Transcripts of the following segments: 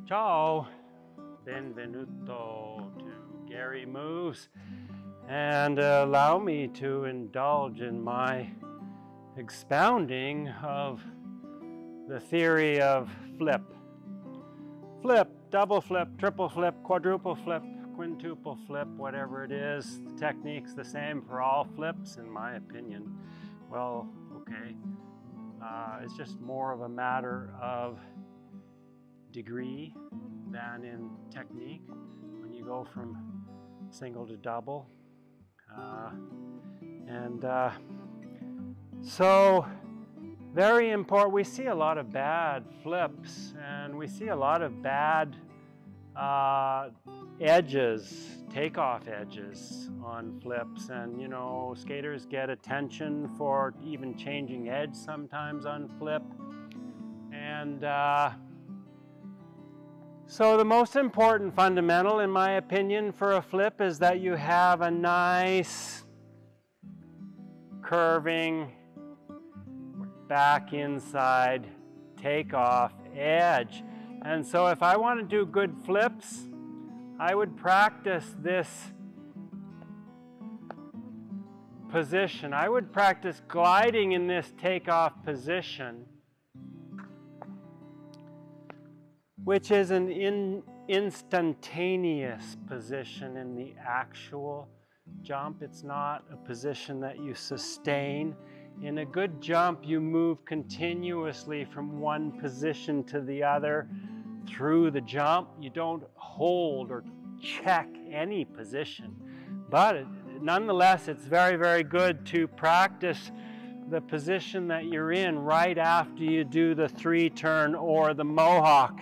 Ciao, benvenuto to Gary Moves, and allow me to indulge in my expounding of the theory of flip. Flip, double flip, triple flip, quadruple flip, quintuple flip, whatever it is. The technique's the same for all flips, in my opinion. Well, okay. It's just more of a matter of degree than in technique when you go from single to double. So very important. We see a lot of bad flips, and we see a lot of bad edges, takeoff edges on flips, and you know, skaters get attention for even changing edge sometimes on flip. And so the most important fundamental, in my opinion, for a flip is that you have a nice curving back inside takeoff edge. And so if I want to do good flips, I would practice this position. I would practice gliding in this takeoff position, which is an instantaneous position in the actual jump. It's not a position that you sustain. In a good jump, you move continuously from one position to the other through the jump. You don't hold or check any position. But nonetheless, it's very, very good to practice the position that you're in right after you do the 3-turn or the mohawk.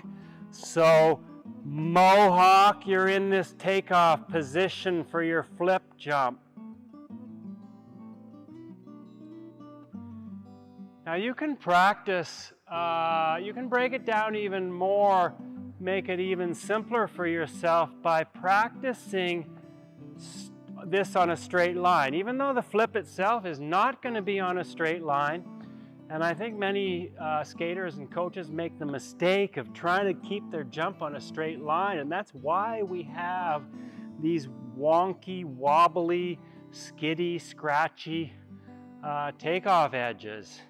So mohawk, you're in this takeoff position for your flip jump. Now you can practice, you can break it down even more, make it even simpler for yourself by practicing this on a straight line. Even though the flip itself is not going to be on a straight line, and I think many skaters and coaches make the mistake of trying to keep their jump on a straight line, and that's why we have these wonky, wobbly, skiddy, scratchy takeoff edges,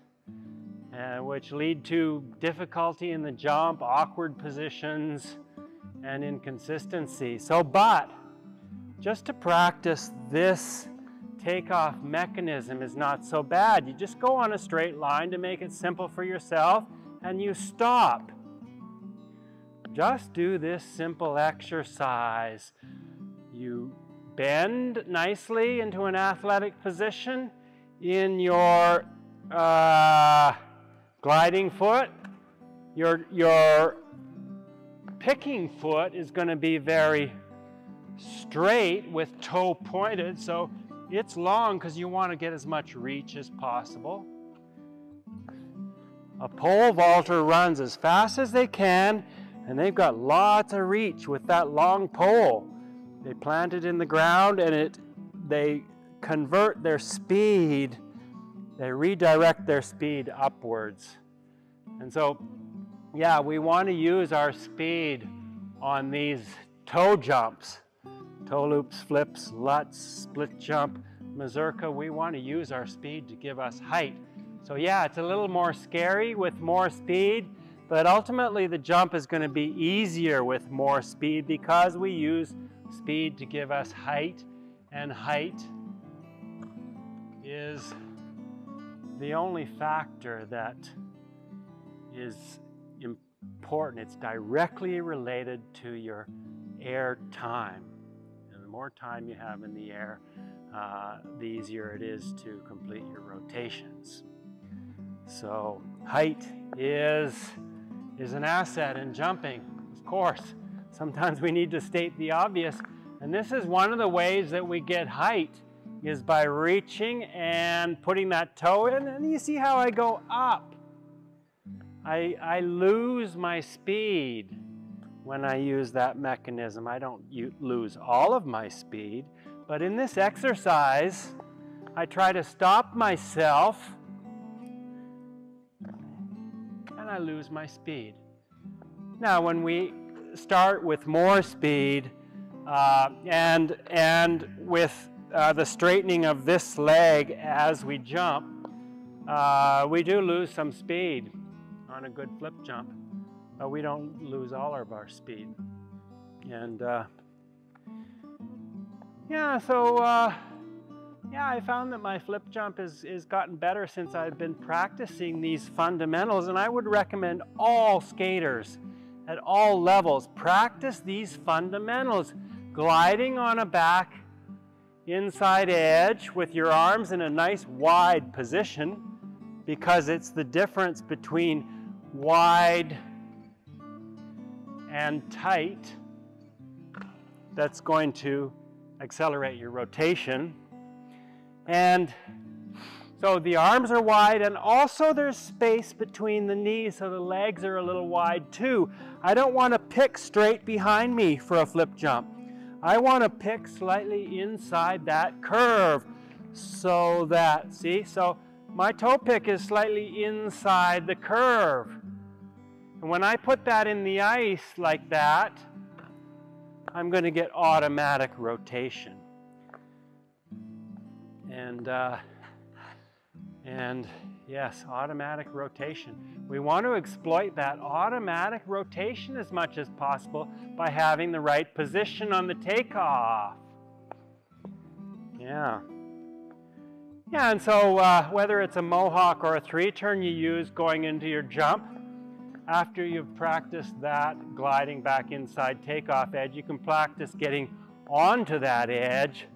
which lead to difficulty in the jump, awkward positions, and inconsistency. So, but just to practice this takeoff mechanism is not so bad. You just go on a straight line to make it simple for yourself, and you stop. Just do this simple exercise. You bend nicely into an athletic position in your gliding foot. Your picking foot is going to be very straight with toe pointed, so it's long because you want to get as much reach as possible. A pole vaulter runs as fast as they can, and they've got lots of reach with that long pole. They plant it in the ground, and they convert their speed, they redirect their speed upwards. And so, yeah, we want to use our speed on these toe jumps. Toe loops, flips, luts, split jump, mazurka. We want to use our speed to give us height. So yeah, it's a little more scary with more speed, but ultimately the jump is going to be easier with more speed because we use speed to give us height, and height is the only factor that is important. It's directly related to your air time. And the more time you have in the air, the easier it is to complete your rotations. So height is an asset in jumping, of course. Sometimes we need to state the obvious, and this is one of the ways that we get height, is by reaching and putting that toe in, and you see how I go up. I lose my speed when I use that mechanism. I don't lose all of my speed, But in this exercise, I try to stop myself and I lose my speed. Now, when we start with more speed and with the straightening of this leg as we jump, we do lose some speed on a good flip jump, but we don't lose all of our speed. And yeah, so yeah, I found that my flip jump is gotten better since I've been practicing these fundamentals, and I would recommend all skaters at all levels practice these fundamentals. Gliding on a back inside edge with your arms in a nice wide position, because it's the difference between wide and tight that's going to accelerate your rotation. And so the arms are wide, and also there's space between the knees, so the legs are a little wide too. I don't want to pick straight behind me for a flip jump. I want to pick slightly inside that curve, so that, see, so my toe pick is slightly inside the curve. And when I put that in the ice like that, I'm going to get automatic rotation. And yes, automatic rotation. We want to exploit that automatic rotation as much as possible by having the right position on the takeoff. Yeah. Yeah, and so whether it's a mohawk or a three-turn you use going into your jump, after you've practiced that gliding back inside takeoff edge, you can practice getting onto that edge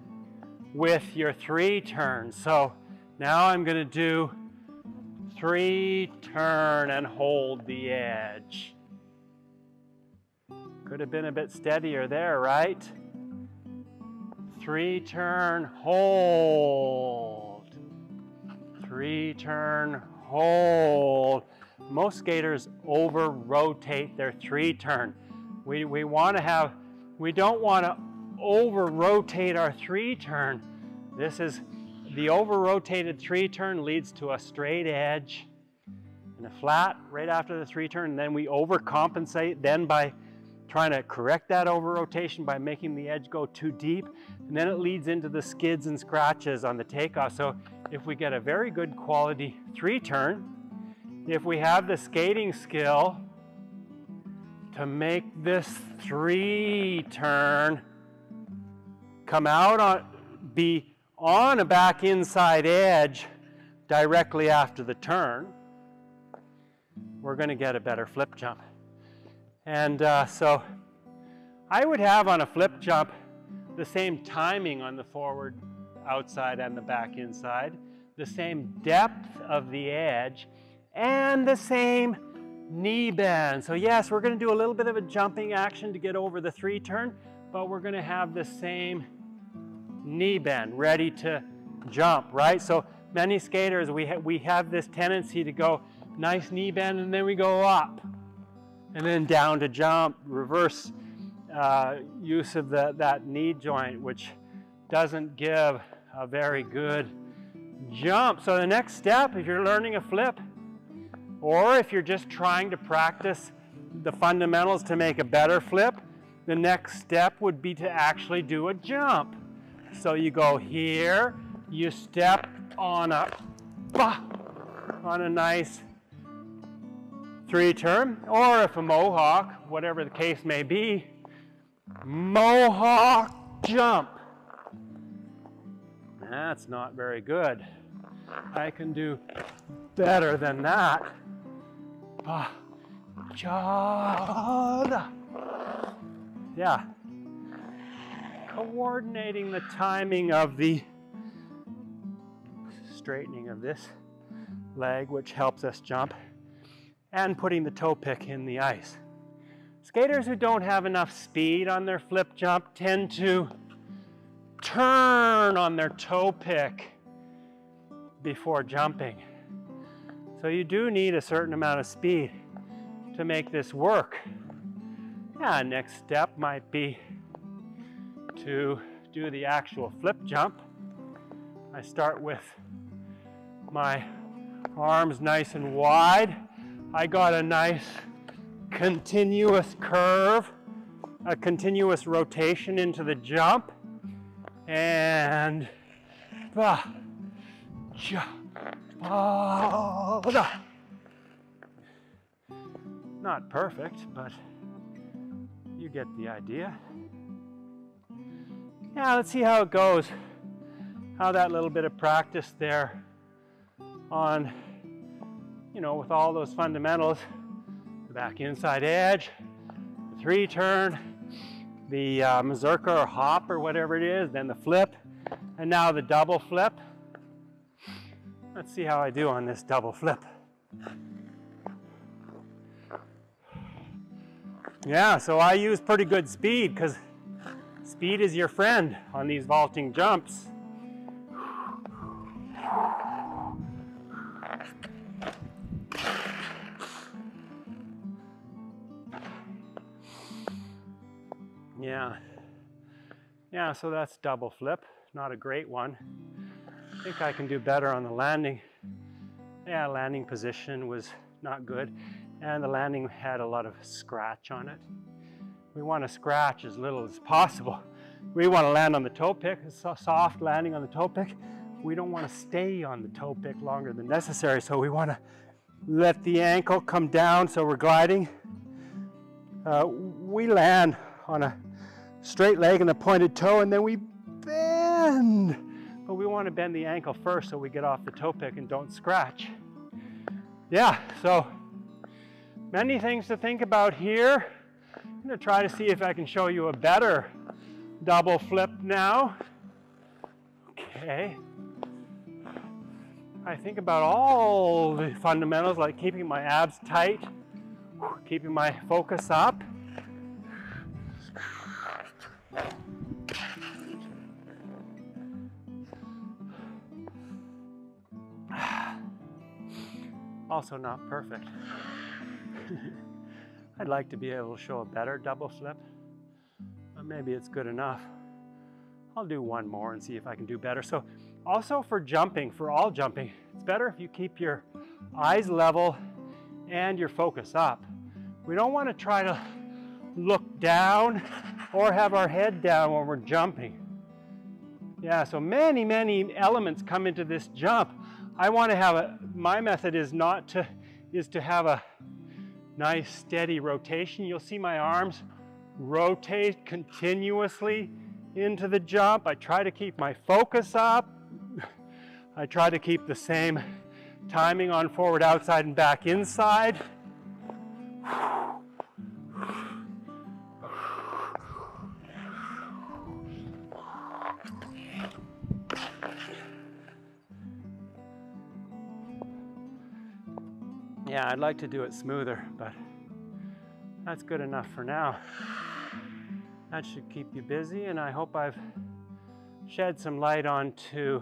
with your three-turn. So now I'm going to do three-turn and hold the edge. Could have been a bit steadier there, right? Three-turn, hold. Three-turn, hold. Most skaters over-rotate their three-turn. We don't want to over-rotate our three-turn. This is the over-rotated three-turn leads to a straight edge and a flat right after the three-turn, and then we overcompensate then by trying to correct that over-rotation by making the edge go too deep, and then it leads into the skids and scratches on the takeoff. So if we get a very good quality three-turn, if we have the skating skill to make this three-turn come out be on a back inside edge directly after the turn, we're going to get a better flip jump. And so I would have on a flip jump the same timing on the forward outside and the back inside, the same depth of the edge, and the same knee bend. So yes, we're going to do a little bit of a jumping action to get over the three-turn, but we're going to have the same knee bend ready to jump, right? So many skaters, we have this tendency to go nice knee bend, and then we go up and then down to jump, reverse use of that knee joint, which doesn't give a very good jump. So the next step, if you're learning a flip, or if you're just trying to practice the fundamentals to make a better flip, the next step would be to actually do a jump. So you go here, you step on a nice three-turn, or if a mohawk, whatever the case may be, mohawk jump. That's not very good. I can do better than that. Yeah. Coordinating the timing of the straightening of this leg, which helps us jump, and putting the toe pick in the ice. Skaters who don't have enough speed on their flip jump tend to turn on their toe pick before jumping. So you do need a certain amount of speed to make this work. Yeah, next step might be to do the actual flip jump, I start with my arms nice and wide. I got a nice continuous curve, a continuous rotation into the jump, and not perfect, but you get the idea. Yeah, let's see how it goes. How that little bit of practice there on, you know, with all those fundamentals, the back inside edge, the 3-turn, the mazurka or hop or whatever it is, then the flip, and now the double flip. Let's see how I do on this double flip. Yeah, so I use pretty good speed because speed is your friend on these vaulting jumps. Yeah, so that's double flip. Not a great one. I think I can do better on the landing. Yeah, landing position was not good, and the landing had a lot of scratch on it. We want to scratch as little as possible. We want to land on the toe pick, a soft landing on the toe pick. We don't want to stay on the toe pick longer than necessary, so we want to let the ankle come down so we're gliding. We land on a straight leg and a pointed toe, and then we bend. But we want to bend the ankle first so we get off the toe pick and don't scratch. Yeah, so many things to think about here. I'm going to try to see if I can show you a better double flip now. Okay. I think about all the fundamentals, like keeping my abs tight, keeping my focus up. Also not perfect. I'd like to be able to show a better double flip, but maybe it's good enough. I'll do one more and see if I can do better. So also for jumping, for all jumping, it's better if you keep your eyes level and your focus up. We don't want to try to look down or have our head down when we're jumping. Yeah, so many elements come into this jump. I want to have my method is to have a nice steady rotation. You'll see my arms rotate continuously into the jump. I try to keep my focus up. I try to keep the same timing on forward, outside, and back inside. Yeah, I'd like to do it smoother, but that's good enough for now. That should keep you busy, and I hope I've shed some light onto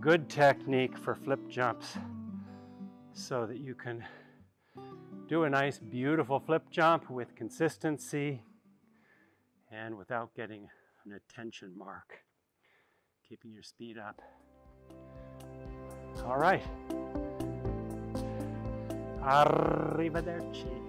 good technique for flip jumps so that you can do a nice, beautiful flip jump with consistency and without getting an attention mark, keeping your speed up. All right. Arrivederci.